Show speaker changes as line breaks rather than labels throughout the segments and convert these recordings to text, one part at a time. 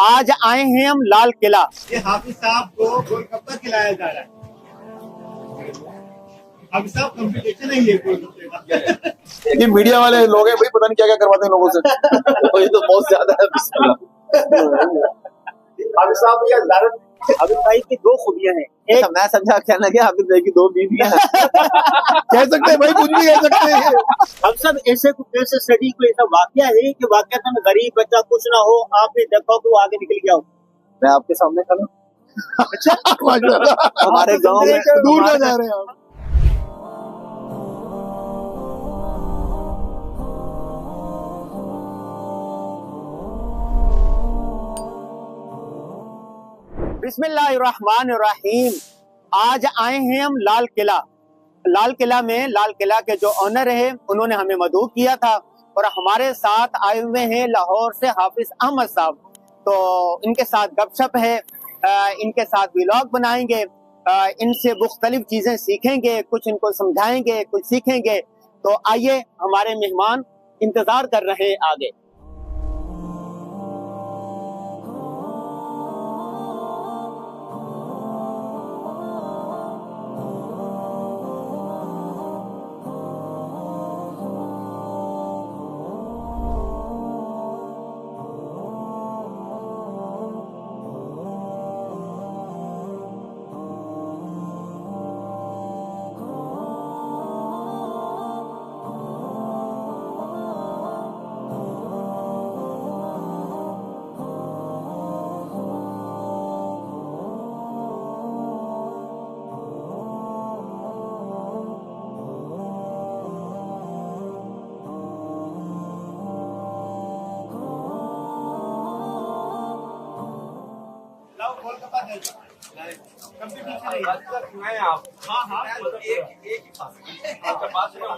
आज आए हैं हम लाल किला।
ये हाफिज साहब को गोलगप्पा खिलाया जा रहा है। हाफिज साहब कंपटीशन है ये गोलगप्पे का।
ये मीडिया वाले लोग हैं भाई, पता नहीं क्या क्या करवाते हैं लोगों से। ये तो बहुत ज्यादा है।
हाफिज साहब ये अदालत
अभी भाई की दो खूबियां हैं। एक
मैं समझा क्या लगे हाफिज भाई की दो बीवियां कह सकते हैं भाई, कुछ भी कह सकते हैं।
हम सब ऐसे केस स्टडी को ऐसा वाकया है कि वाकया में गरीब बच्चा कुछ ना हो, आपने देखा तो वो आगे निकल गया हो।
मैं आपके सामने खड़ा। अच्छा
हमारे गांव में
दूर ना जा रहे हैं आप।
बिस्मिल्लाहिर्रहमानिर्रहीम। आज आए हैं हम लाल किला। लाल किला में लाल किला के जो ऑनर है उन्होंने हमें मदऊ किया था और हमारे साथ आए हुए हैं लाहौर से हाफिज अहमद साहब। तो इनके साथ गपशप है, इनके साथ व्लॉग बनाएंगे, इनसे मुख्तलिफ चीजें सीखेंगे, कुछ इनको समझाएंगे, कुछ सीखेंगे। तो आइए, हमारे मेहमान इंतजार कर रहे हैं आगे।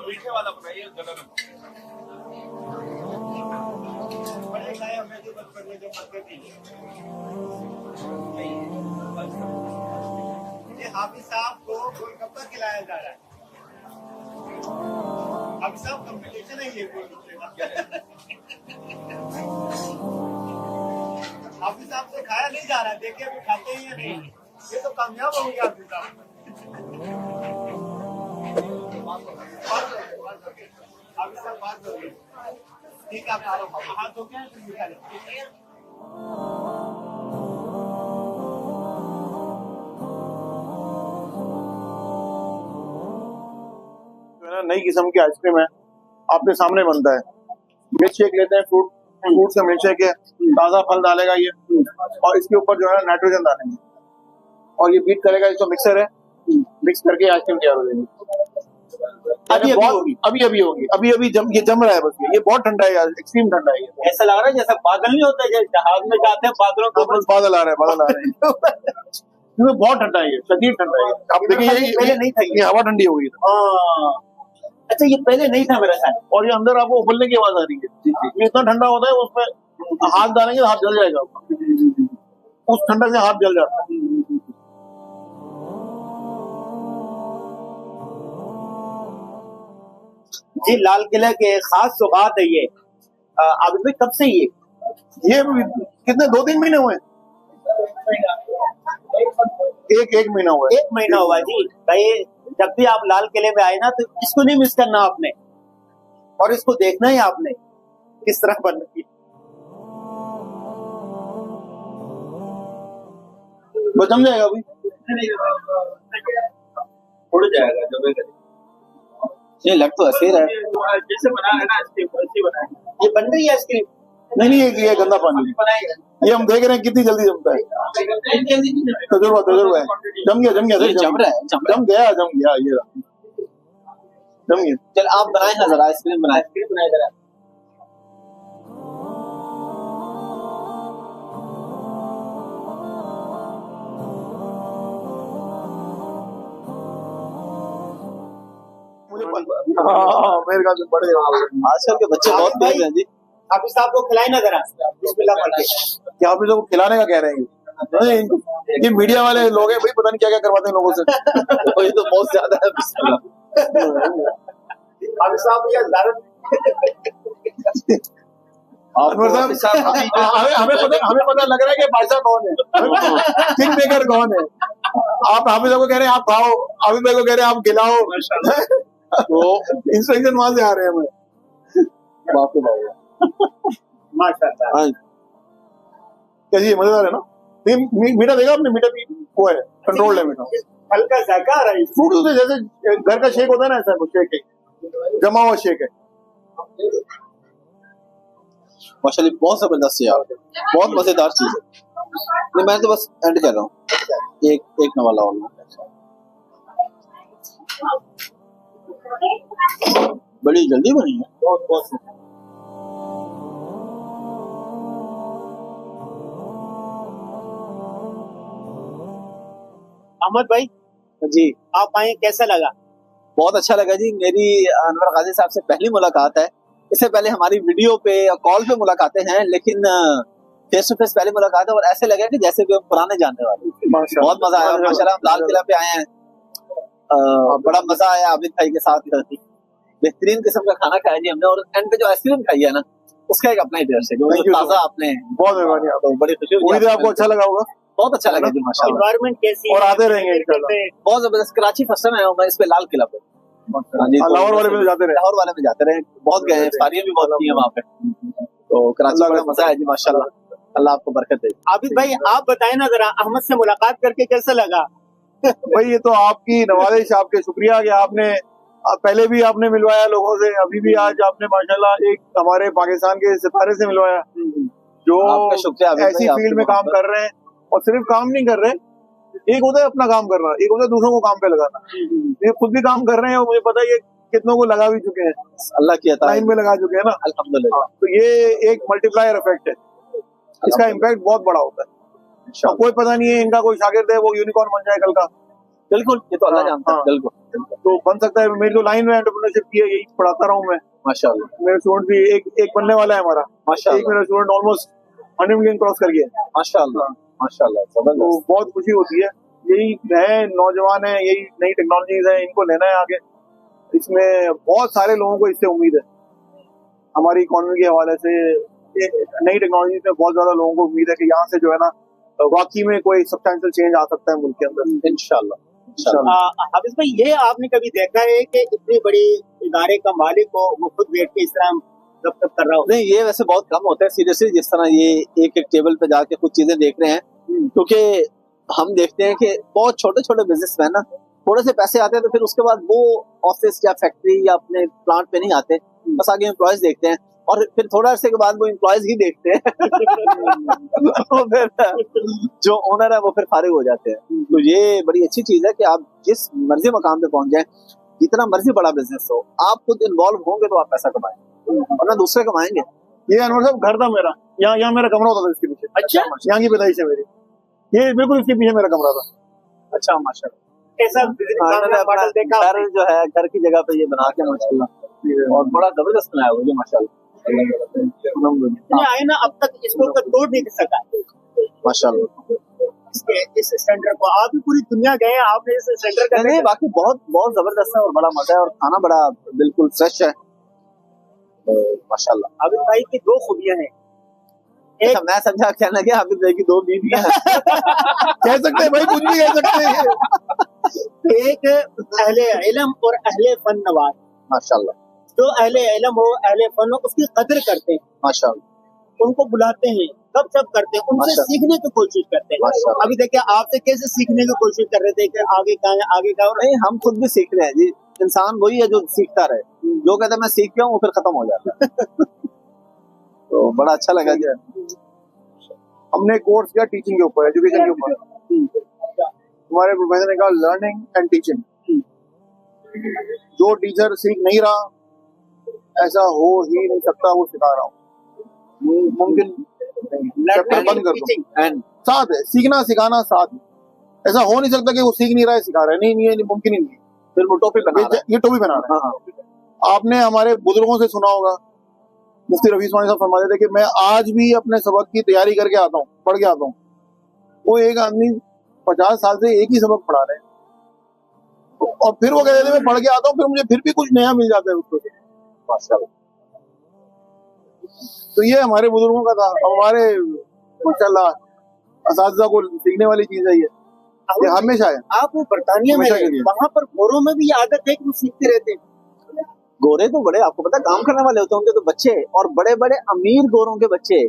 मीठे वाला बनाइए ये हाफिज साहब को गोलगप्पा खिलाया जा रहा है। हाफिज साहब कंपटीशन है ये गोलगप्पे का। हाफिज साहब से खाया नहीं जा रहा, देखिए अभी खाते ही नहीं। ये तो कामयाब हो गया हाफिज साहब। हाफिज साहब बात हो गई, ठीक है। आप हाथ धो के मीठा लेते।
नई किस्म की आइसक्रीम है, आपके सामने बनता है। मिल्क शेक लेते हैं, फ्रूट से मिल्क शेक है, ताजा फल डालेगा ये, और इसके ऊपर जो है नाइट्रोजन डालेंगे और ये बीट करेगा। इसको मिक्सर है, मिक्स करके आइसक्रीम तैयार हो जाएगी। अभी अभी ये जम रहा है बस। ये बहुत ठंडा है यार, एक्सट्रीम ठंडा है।
ऐसा लग रहा है जैसा बादल नहीं होता, जैसे जहाज में जाते हैं बादलों को।
बस बादल आ रहे हैं। ये बहुत ठंडा है, ये शदीद ठंडा है। आप देखिए, ये
पहले नहीं था,
ये हवा ठंडी हो गई।
अच्छा, ये पहले नहीं था मेरा ख्याल।
और ये अंदर आपको उबलने की आवाज आ रही है। ये इतना ठंडा होता है, उसमें हाथ डालेंगे तो हाथ जल जाएगा आपका। उस ठंडक से हाथ जल जाता है।
जी, लाल किले के खास सौगात है ये। आबिद भाई, कब से ये
कितने 2-3 महीने हुए? एक महीना हुआ है।
1 महीना हुआ जी। भाई, जब भी आप लाल किले में आए ना तो इसको नहीं मिस करना आपने, और इसको देखना ही आपने किस तरह बन रही है।
वो जम जाएगा अभी,
उड़ जाएगा जब
ये लग तो ऐसे ही रहा है
जैसे बना है ना आइसक्रीम, वैसे बना है।
ये बन रही है आइसक्रीम?
नहीं, ये गंदा पानी। ये हम देख रहे हैं कितनी जल्दी जमता है। तजुर्बा है। जम गया
जम रहा है,
जम गया ये जम गया।
चल आप बनाए ना जरा, आइसक्रीम बनाए जरा।
मेरे ख्याल से बड़े
आजकल के बच्चे बहुत तेज हैं जी। हाफिज साहब को खिलाए ना जरा, बिस्मिल्लाह पढ़ के।
क्या हाफिज साहब को खिलाने का कह रहे हैं? ये मीडिया वाले लोग हैं भाई, पता नहीं क्या क्या करवाते हैं लोगों से। ये तो बहुत ज्यादा है। बिस्मिल्लाह।
हाफिज साहब ये अदालत
अनवर साहब हमें पता लग रहा है कि बादशाह कौन है, किंग मेकर कौन है। आप हाफिज साहब को कह रहे हैं आप खाओ, हाफिज भाई को कह रहे हैं आप खिलाओ, तो इंस्ट्रक्शन वहां से आ रहे हैं हमें। बाप रे बाप,
माशाल्लाह।
हाँ कैसी मजेदार है ना। मीठा देगा आपने, मीठा भी वो है, कंट्रोल्ड है मीठा,
हल्का जायका आ रहा है।
फ्रूट जूस है, जैसे घर का शेक होता है ना, ऐसा कुछ शेक है, जमा हुआ शेक है।
माशाल्लाह बहुत जबरदस्त है यार, बहुत मजेदार चीज है। नहीं मैं तो बस एंड कर रहा हूँ, एक नवाला और बड़ी जल्दी बनी है।
बहुत बहुत अहमद भाई
जी
आप आए, कैसा लगा?
बहुत अच्छा लगा जी। मेरी अनवर गाजी साहब से पहली मुलाकात है, इससे पहले हमारी वीडियो पे और कॉल पे मुलाकातें हैं, लेकिन फेस टू फेस पहली मुलाकात है और ऐसे लगा कि जैसे कि हम पुराने जानने वाले। बहुत मजा आया माशाल्लाह। हम लाल किला पे आए हैं, बड़ा मजा आया आबिद भाई के साथ, बेहतरीन किस्म का खाना खाया जी हमने, और एंड पे जो आइसक्रीम खाई है ना उसका एक अपना ही टेस्ट है, जो ताजा आपने,
बहुत मेहरबानी,
तो बड़ी खुशी हुई।
उम्मीद है आपको अच्छा लगा होगा,
बहुत अच्छा लगा जी माशाल्लाह।
एनवायरनमेंट कैसी
और
है?
आते रहेंगे इंशाल्लाह।
बहुत जबरदस्त। कराची फर्स्ट टाइम आया हूँ मैं इस पे, लाल किला पे। हाँ जी, तो
लाहौर वाले में जाते रहे,
लाहौर वाले में जाते रहे, बहुत गए हैं, इफ्तारियां भी बहुत की है वहाँ पे, तो कराची बड़ा मजा है जी माशाल्लाह। अल्लाह आपको बरकत दे।
आबिद भाई आप बताएं ना जरा, अहमद से मुलाकात करके कैसा लगा?
भाई ये तो आपकी नवाजिश, आपके शुक्रिया कि आपने पहले भी आपने मिलवाया लोगों से, अभी भी आज आपने माशाल्लाह एक हमारे पाकिस्तान के सितारे से मिलवाया, जो
आपका शुक्रिया आबिद
ऐसी
भाई,
फील्ड में
आपकी
काम कर रहे हैं, और सिर्फ काम नहीं कर रहे, एक होता है अपना काम करना, एक होता है दूसरों को काम पे लगाना। ये खुद भी काम कर रहे हैं और मुझे पता है ये कितनों को लगा भी चुके हैं,
अल्लाह की अता है,
लाइन में लगा चुके हैं ना,
अल्हम्दुलिल्लाह।
तो ये एक मल्टीप्लायर इफेक्ट है, इसका इम्पैक्ट बहुत बड़ा होता है। और कोई पता नहीं है इनका कोई शागिर्द है वो यूनिकॉर्न बन जाए कल का,
बिल्कुल, ये तो अल्लाह
हाँ,
जानता है,
हाँ।
बिल्कुल
तो बन सकता है। मेरी तो लाइन में एंटरप्रेन्योरशिप की है, यही पढ़ाता रहा हूँ मैं,
माशाल्लाह
मेरे स्टूडेंट भी एक बनने वाला है हमारा, एक
माशाल्लाह
मेरा स्टूडेंट ऑलमोस्ट 100 मिलियन क्रॉस कर गया,
माशाल्लाह माशाल्लाह,
तो
जबरदस्त।
बहुत खुशी होती है। यही है, नौजवान है, यही नई टेक्नोलॉजीज है, इनको लेना है आगे। इसमें बहुत सारे लोगों को इससे उम्मीद है, हमारी इकोनॉमी के हवाले से नई टेक्नोलॉजी में बहुत ज्यादा लोगों को उम्मीद है कि यहाँ से जो है ना वाकई में कोई सब्सटेंशियल चेंज आ सकता है मुल्क के अंदर,
इंशाल्लाह इंशाल्लाह।
हाफिज भाई ये आपने कभी देखा है कि इतनी बड़ी इदारे का मालिक हो वो खुद बैठ के इस तरह गप कर रहा हो?
नहीं ये वैसे बहुत कम होता है सीरियसली, जिस तरह ये एक एक टेबल पे जाके कुछ चीजें देख रहे हैं, क्योंकि हम देखते हैं कि बहुत छोटे छोटे बिजनेसमैन ना थोड़े से पैसे आते हैं तो फिर उसके बाद वो ऑफिस या फैक्ट्री या अपने प्लांट पे नहीं आते, बस आगे एम्प्लॉयज देखते हैं और फिर थोड़ा अरसे के बाद वो एम्प्लॉयज ही देखते हैं तो फिर जो ओनर है वो फिर फारिग हो जाते हैं। तो ये बड़ी अच्छी चीज है कि आप जिस मर्जी मकाम पे पहुंच जाए, जितना मर्जी बड़ा बिजनेस हो, आप खुद इन्वॉल्व होंगे तो आप पैसा कमाएंगे, वरना दूसरे कमाएंगे।
ये अनवर साहब घर था मेरा, यहाँ मेरा कमरा होता था इसके पीछे।
अच्छा,
यहाँ की पैदाइश है मेरी, ये बिल्कुल इसके पीछे मेरा कमरा था।
अच्छा माशाल्लाह। ऐसा मॉडल देखा
घर जो है घर की जगह पे ये बना के माशाल्लाह, और बड़ा जबरदस्त बनाया हुआ है माशाल्लाह।
आए ना अब तक इसको तोड़ नहीं सका
माशाल्लाह।
इस स्टैंडर्ड को। आप भी पूरी दुनिया गए, आपने इस स्टैंडर्ड का
नहीं बाकी बहुत बहुत जबरदस्त है और बड़ा मजा है और खाना बड़ा बिल्कुल फ्रेश है माशाल्लाह।
आबिद भाई की दो खूबियां हैं।
अच्छा, मैं समझा कहना क्या आबिद भाई की दो बीवियां
कह सकते हैं भाई, कुछ भी कह सकते हैं।
एक अहले इल्म और अहले फन नवाज।
माशाल्लाह।
जो अहले इल्म हो, अहले फन हो, उसकी कदर करते हैं,
माशाल्लाह।
उनको बुलाते हैं, सब सब करते हैं, उनसे
माशाल्लाह।
सीखने की कोशिश करते हैं।
माशाल्लाह।
अभी देखिए आपसे कैसे सीखने की कोशिश कर रहे थे कि आगे कहाँ है, आगे कहाँ है।
नहीं हम खुद भी सीख रहे हैं जी, इंसान वही है जो सीखता रहे, जो कहता है मैं सीख गया हूँ फिर खत्म हो जाता है तो बड़ा अच्छा लगा जी।
हमने कोर्स किया टीचिंग के ऊपर, एजुकेशन के ऊपर। हमारे प्रोफेसर ने कहा लर्निंग एंड टीचिंग। जो टीचर सीख नहीं रहा, ऐसा हो ही नहीं सकता, वो सिखा रहा हूँ, मुमकिन चैप्टर बंद कर दो।
एंड
साथ है, सीखना सिखाना साथ है। ऐसा हो नहीं सकता कि वो सीख नहीं रहा है सिखा रहा है, नहीं नहीं मुमकिन ही नहीं।
फिर वो टोपी बना रहा है।
ये टोपी बना रहा है।
हाँ।
आपने हमारे बुजुर्गों से सुना होगा, मुफ्ती रफी उस्मानी साहब फरमाते थे कि मैं आज भी अपने सबक की तैयारी करके आता हूँ, पढ़ के आता हूँ। वो एक आदमी 50 साल से एक ही सबक पढ़ा रहे हैं और फिर वो कहते थे मैं पढ़ के आता हूँ, फिर मुझे फिर भी कुछ नया मिल जाता है उसको। तो ये हमारे बुजुर्गों का था। हमारे माशाल्लाह असातिज़ा को सीखने वाली चीज है ये हमेशा है।
आप वो बरतानिया में
हमेशा के
रहे,
लिए।
वहाँ पर गोरों में भी ये आदत है कि वो सीखते रहते हैं।
गोरे तो बड़े, आपको पता है, काम करने वाले होते हैं उनके तो बच्चे, और बड़े बड़े अमीर गोरों के बच्चे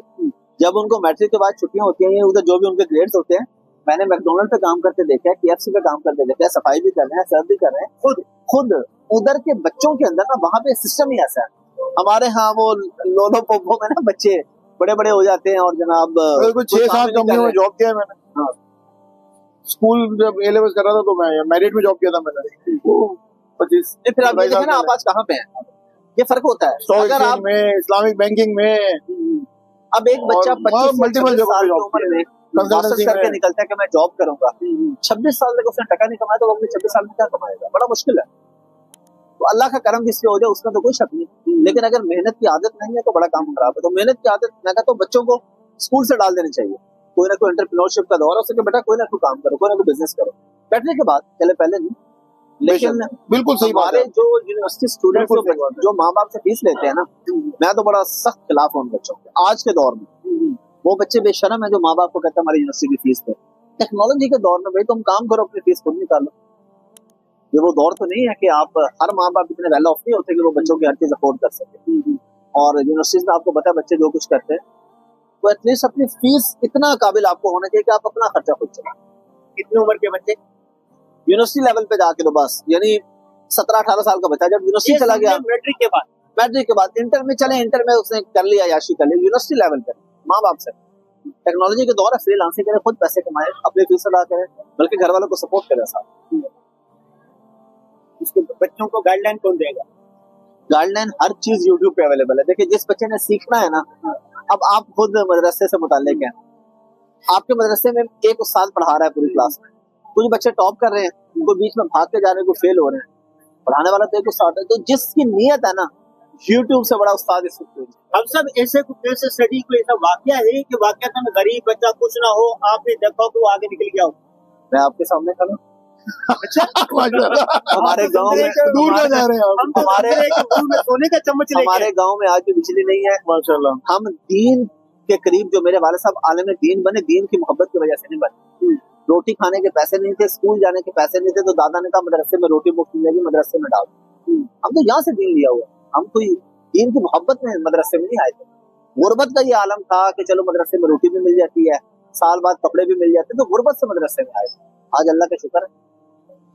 जब उनको मैट्रिक के बाद छुट्टियां होती हैं, उधर जो भी उनके ग्रेड्स होते हैं, मैंने मैकडोनल्ड पे काम करते देखा है, KFC पे काम करते देखा है, सफाई भी कर रहे हैं, सर्व भी कर रहे हैं, खुद उधर के बच्चों के अंदर ना, वहाँ पे सिस्टम ही ऐसा है। हमारे यहाँ वो लोलो पोपो में ना बच्चे बड़े बड़े हो जाते हैं और जनाब
कुछ 6-7 कंपनियों में जॉब किया है मैंने।
हाँ।
स्कूल जब A-levels कर रहा था तो मैं मेरिट में जॉब किया था मैंने। 25
फिर आप ये देखें ना, आप आज कहाँ पे हैं, ये फर्क होता है।
स्टॉक
अगर आप
एक्सचेंज में, इस्लामिक बैंकिंग में,
अब एक बच्चा 25
मल्टीपल जगहों पे जॉब
उम्र में मास्टर्स
कंसल्टेंसी
करके
में।
निकलता है कि मैं जॉब करूंगा, 26 साल तक उसने टका नहीं कमाया तो वो अपने 26 साल में क्या कमाएगा, बड़ा मुश्किल है। तो अल्लाह का करम जिससे हो जाए उसका तो कोई शक नहीं, लेकिन अगर मेहनत की आदत नहीं है तो बड़ा काम खराब है। तो मेहनत की आदत मैं कहता हूँ बच्चों को स्कूल से डाल देनी चाहिए। कोई ना कोई एंटरप्रेन्योरशिप का दौर हो सके, बेटा कोई ना कोई काम करो, कोई ना कोई बिजनेस करो, बैठने के बाद, चले पहले नहीं, लेकिन
बिल्कुल सही बात
हमारे
है।
जो यूनिवर्सिटी स्टूडेंट्स
बिल्कुल सही बात है।
जो माँ बाप से फीस लेते हैं ना, मैं तो बड़ा सख्त खिलाफ हूँ उन बच्चों के। आज के दौर में वो बच्चे बेशरम है जो माँ बाप को कहते हैं हमारी यूनिवर्सिटी की फीस दे। टेक्नोलॉजी के दौर में भाई तुम काम करो, अपनी फीस खुद निकालो। ये वो दौर तो नहीं है कि आप, हर माँ बाप इतने वेल ऑफ नहीं होते कि वो बच्चों की हर चीज अफोर्ड कर सके। और यूनिवर्सिटीज में आपको पता है बच्चे जो कुछ करते हैं, तो एटलीस्ट अपनी फीस इतना काबिल आपको होना चाहिए कि आप अपना खर्चा खुद चलाएं।
कितनी उम्र के बच्चे?
यूनिवर्सिटी लेवल पे जाके तो बस, यानी 17-18 साल का बच्चा जब यूनिवर्सिटी चला गया,
मैट्रिक के बाद,
मैट्रिक के बाद इंटर में चले, इंटर में उसने कर लिया याशी कर ली, यूनिवर्सिटी लेवल पे माँ बाप से टेक्नोलॉजी के दौर है, फ्रीलांसिंग करें, खुद पैसे कमाए, अपने फीस अदा करें, बल्कि घर वालों को सपोर्ट करें साथ।
इसके बच्चों को गाइडलाइन कौन देगा?
गाइडलाइन हर चीज यूट्यूब पे अवेलेबल है। देखिए जिस बच्चे ने सीखना है ना, अब आप खुद मदरसे से मुताल्लिक हैं, आपके मदरसे में एक उस्ताद पढ़ा रहा है पूरी क्लास में, कुछ बच्चे टॉप कर रहे हैं, उनको बीच में भाग के जा रहे हैं, फेल हो रहे हैं, पढ़ाने वाला तो एक उस्ताद है। तो जिसकी नीयत है ना, यूट्यूब से बड़ा उस्ताद इस वक्त
हम सब ऐसे केस स्टडी को ऐसा वाकया है कि वाकया में गरीब बच्चा कुछ ना हो, आपने देखा कि वो आगे निकल गया हो।
मैं आपके सामने खड़ा
माशाल्लाह।
हमारे गांव में
दूर का जा रहे हैं आप।
हम तो हमारे में सोने का चम्मच लेके
हमारे गांव में आज भी बिजली नहीं है।
माशाल्लाह।
हम दीन के करीब, जो मेरे वाले साहब आलम दीन बने, दीन की मोहब्बत की वजह से नहीं बने। रोटी खाने के पैसे नहीं थे, स्कूल जाने के पैसे नहीं थे, तो दादा ने कहा मदरसे में रोटी मुफ्त मिलेगी, मदरसे में डाल। हम तो यहाँ से दीन लिया हुआ, हम कोई दीन की मोहब्बत में मदरसे में नहीं आए थे। गुर्बत का ये आलम था कि चलो मदरसे में रोटी भी मिल जाती है, साल बाद कपड़े भी मिल जाते, तो गुर्बत से मदरसे में आए। आज अल्लाह का शुक्र है,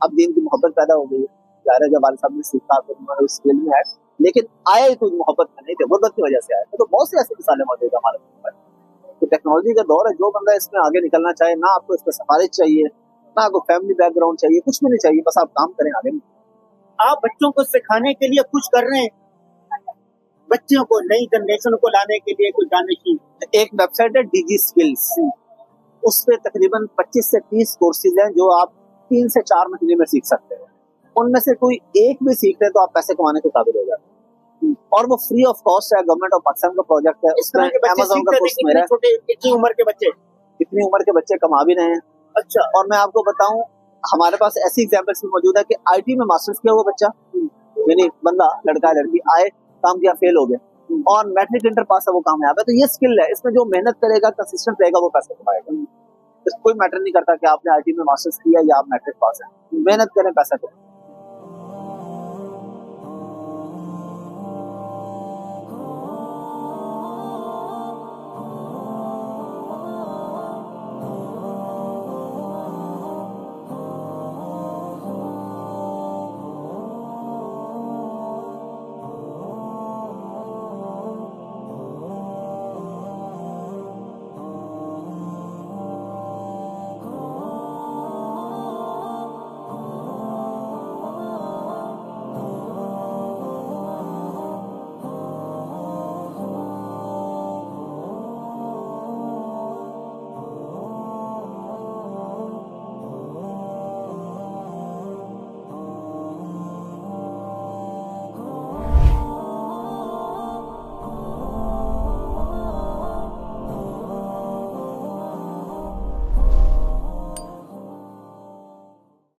अब दीन की मोहब्बत पैदा हो गई है। जाहिर है जब वाले साहब ने सीखा तो उन्होंने उस फील्ड में आए, लेकिन आए ही कोई मोहब्बत में नहीं थे, गुर्बत की वजह से आए थे। तो बहुत से ऐसे मिसालें मौजूद है हमारे पास। तो टेक्नोलॉजी का दौर है, जो बंदा इसमें आगे निकलना चाहे, ना आपको इस पर सिफारिश चाहिए, ना आपको फैमिली बैकग्राउंड चाहिए, कुछ भी नहीं चाहिए, बस आप काम करें आगे।
आप बच्चों को सिखाने के लिए कुछ कर रहे हैं, बच्चों को नई जनरेशन को लाने के लिए कुछ जानने।
एक वेबसाइट है डीजी स्किल्स, उस पे तकरीबन 25 से 30 कोर्सेज हैं जो आप 3 से 4 महीने में सीख सकते हैं। उनमें से कोई एक भी सीख रहे तो आप पैसे कमाने के काबिल हो जाते हैं, और वो फ्री ऑफ कॉस्ट है, गवर्नमेंट ऑफ पाकिस्तान का प्रोजेक्ट है।
इस तरह के बच्चे
Amazon का
सीखते
कोर्स
हैं,
मेरा है।
छोटे इतनी उम्र के बच्चे,
इतनी उम्र के बच्चे कमा भी रहे हैं।
अच्छा,
और मैं आपको बताऊं, हमारे पास ऐसी एग्जाम्पल्स भी मौजूद है कि आईटी में मास्टर्स किया हुआ बच्चा, यानी बंदा, लड़का लड़की आए, काम किया, फेल हो गया, और मैट्रिक इंटर पास है, वो कामयाब है। तो ये स्किल है, इसमें जो मेहनत करेगा, कंसिस्टेंट रहेगा, वो पैसे कमाएगा। कोई मैटर नहीं करता कि आपने आईटी में मास्टर्स किया या आप मैट्रिक पास है, मेहनत करें, पैसा करें।